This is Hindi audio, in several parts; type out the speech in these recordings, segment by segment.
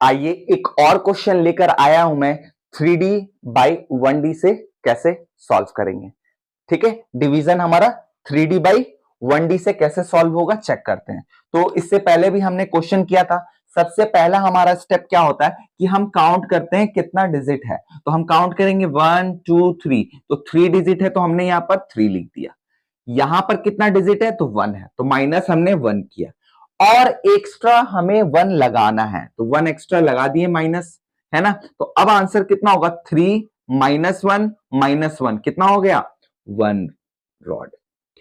आइए एक और क्वेश्चन लेकर आया हूं मैं 3D बाई 1D से कैसे सॉल्व करेंगे। ठीक है, डिवीजन हमारा 3D बाई 1D से कैसे सॉल्व होगा चेक करते हैं। तो इससे पहले भी हमने क्वेश्चन किया था। सबसे पहला हमारा स्टेप क्या होता है कि हम काउंट करते हैं कितना डिजिट है। तो हम काउंट करेंगे 1 2 3, तो 3 डिजिट है तो हमने यहां पर 3 लिख दिया। यहां पर कितना डिजिट है तो 1 है, तो माइनस हमने 1 किया और एक्स्ट्रा हमें 1 लगाना है, तो 1 एक्स्ट्रा लगा दिए माइनस, है ना। तो अब आंसर कितना होगा 3 माइनस 1 कितना हो गया 1 रॉड।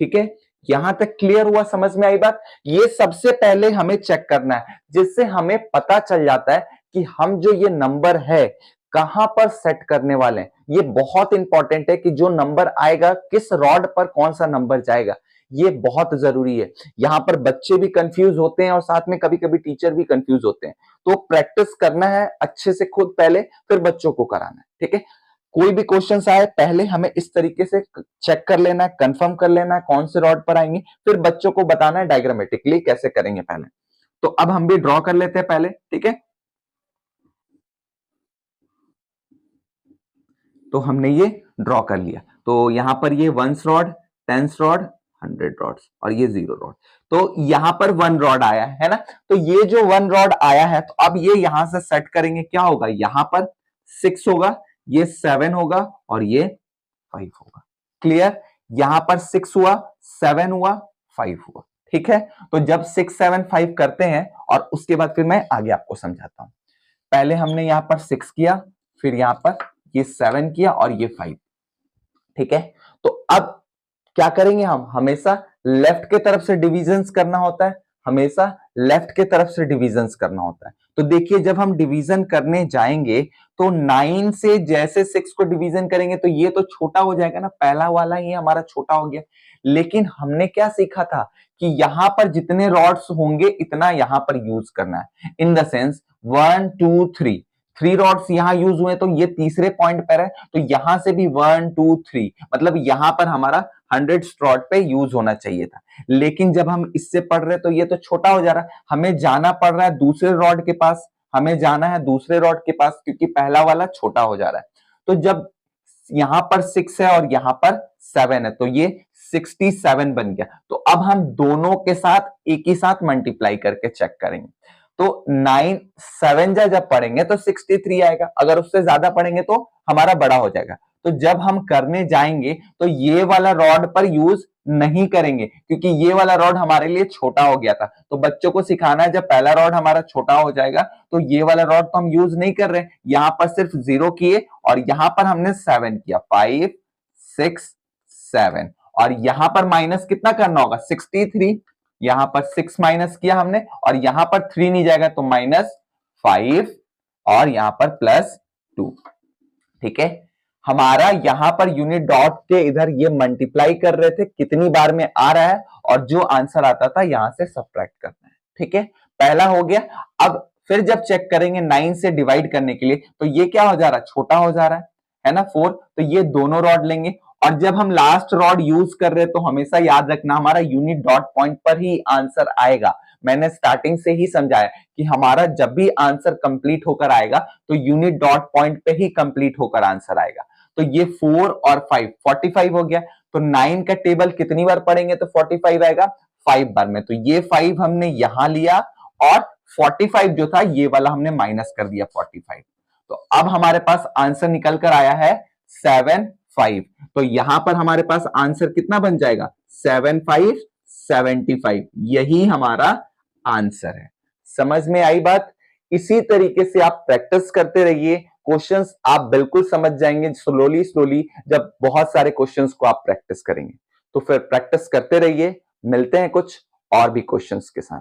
ठीक है, यहां तक क्लियर हुआ, समझ में आई बात। ये सबसे पहले हमें चेक करना है जिससे हमें पता चल जाता है कि हम जो ये नंबर है कहां पर सेट करने वाले हैं। ये बहुत इंपॉर्टेंट है कि जो नंबर आएगा किस रॉड पर कौन सा नंबर जाएगा, ये बहुत जरूरी है। यहां पर बच्चे भी कंफ्यूज होते हैं और साथ में कभी कभी टीचर भी कंफ्यूज होते हैं। तो प्रैक्टिस करना है अच्छे से खुद पहले, फिर बच्चों को कराना है। ठीक है, कोई भी क्वेश्चन आए पहले हमें इस तरीके से चेक कर लेना है, कंफर्म कर लेना है कौन से रॉड पर आएंगे, फिर बच्चों को बताना है डायग्रामेटिकली कैसे करेंगे पहले। तो अब हम भी ड्रॉ कर लेते हैं पहले। ठीक है, तो हमने ये ड्रॉ कर लिया। तो यहां पर ये 1 रॉड, 10 रॉड, 100 रॉड्स और ये 0 रॉड। तो यहां पर 1 रॉड आया है ना। तो ये जो 1 रॉड आया है तो अब ये यहां से सेट करेंगे, क्या होगा यहां पर 6 होगा, ये 7 होगा और ये 5 होगा। क्लियर, यहां पर 6 हुआ, 7 हुआ, 5 हुआ। ठीक है, तो जब 6 7 5 करते हैं और उसके बाद फिर मैं आगे आपको समझाता हूं। पहले हमने यहां पर 6 किया, फिर यहां पर ये 7 किया और ये 5। ठीक है, तो अब क्या करेंगे, हम हमेशा लेफ्ट के तरफ से डिविजन्स करना होता है, हमेशा लेफ्ट के तरफ से डिविजन्स करना होता है। तो देखिए जब हम डिवीजन करने जाएंगे तो 9 से जैसे 6 को डिवीजन करेंगे तो ये तो छोटा हो जाएगा ना, पहला वाला ही हमारा छोटा हो गया। लेकिन हमने क्या सीखा था कि यहां पर जितने रॉड्स होंगे इतना यहां पर यूज करना है। इन द सेंस 1 2 3, 3 रॉड्स यहां यूज हुए तो ये तीसरे पॉइंट पर है, तो यहां से भी 1 2 3, मतलब यहां पर हमारा 100 रॉड पे यूज होना चाहिए था। लेकिन जब हम इससे पढ़ रहे तो ये तो छोटा हो जा रहा है, हमें जाना पड़ रहा है दूसरे रॉड के पास, हमें जाना है दूसरे रॉड के पास क्योंकि पहला वाला छोटा हो जा रहा है। तो जब यहां पर 6 है और यहां पर 7 है तो ये 67 बन गया। तो अब हम दोनों के साथ एक ही साथ मल्टीप्लाई करके चेक करेंगे। तो 9 7 जब पढ़ेंगे तो 63 आएगा, अगर उससे ज्यादा पढ़ेंगे तो हमारा बड़ा हो जाएगा। तो जब हम करने जाएंगे तो ये वाला रॉड पर यूज नहीं करेंगे क्योंकि ये वाला रॉड हमारे लिए छोटा हो गया था। तो बच्चों को सिखाना है जब पहला रॉड हमारा छोटा हो जाएगा तो ये वाला रॉड तो हम यूज नहीं कर रहे, यहां पर सिर्फ 0 किए और यहां पर हमने 7 किया, 5 6 7, और यहां पर माइनस कितना करना होगा 63, यहां पर 6 माइनस किया हमने और यहां पर 3 नहीं जाएगा तो -5 और यहां पर +2। ठीक है, हमारा यहां पर यूनिट डॉट के इधर ये मल्टीप्लाई कर रहे थे कितनी बार में आ रहा है और जो आंसर आता था यहां से सब्ट्रैक्ट करना है। ठीक है, पहला हो गया। अब फिर जब चेक करेंगे 9 से डिवाइड करने के लिए तो ये क्या हो जा रहा है, छोटा हो जा रहा है ना 4, तो ये दोनों रॉड लेंगे और जब हम लास्ट रॉड यूज कर रहे हैं तो हमेशा याद रखना हमारा यूनिट डॉट पॉइंट पर ही आंसर आएगा। मैंने स्टार्टिंग से ही समझाया कि हमारा जब भी आंसर कंप्लीट होकर आएगा तो यूनिट डॉट पॉइंट पे ही कंप्लीट होकर आंसर आएगा। तो ये 4 और 5 45 हो गया। तो 9 का टेबल कितनी बार पढ़ेंगे तो 45 आएगा 5 बार में, तो ये 5 हमने यहां लिया और 45 जो था ये वाला हमने माइनस कर दिया 45। तो अब हमारे पास आंसर निकल कर आया है 7 5। तो यहां पर हमारे पास आंसर कितना बन जाएगा 7 5 75, यही हमारा आंसर है। समझ में आई बात। इसी तरीके से आप प्रैक्टिस करते रहिए, क्वेश्चंस आप बिल्कुल समझ जाएंगे स्लोली स्लोली जब बहुत सारे क्वेश्चंस को आप प्रैक्टिस करेंगे। तो फिर प्रैक्टिस करते रहिए, मिलते हैं कुछ और भी क्वेश्चंस के साथ।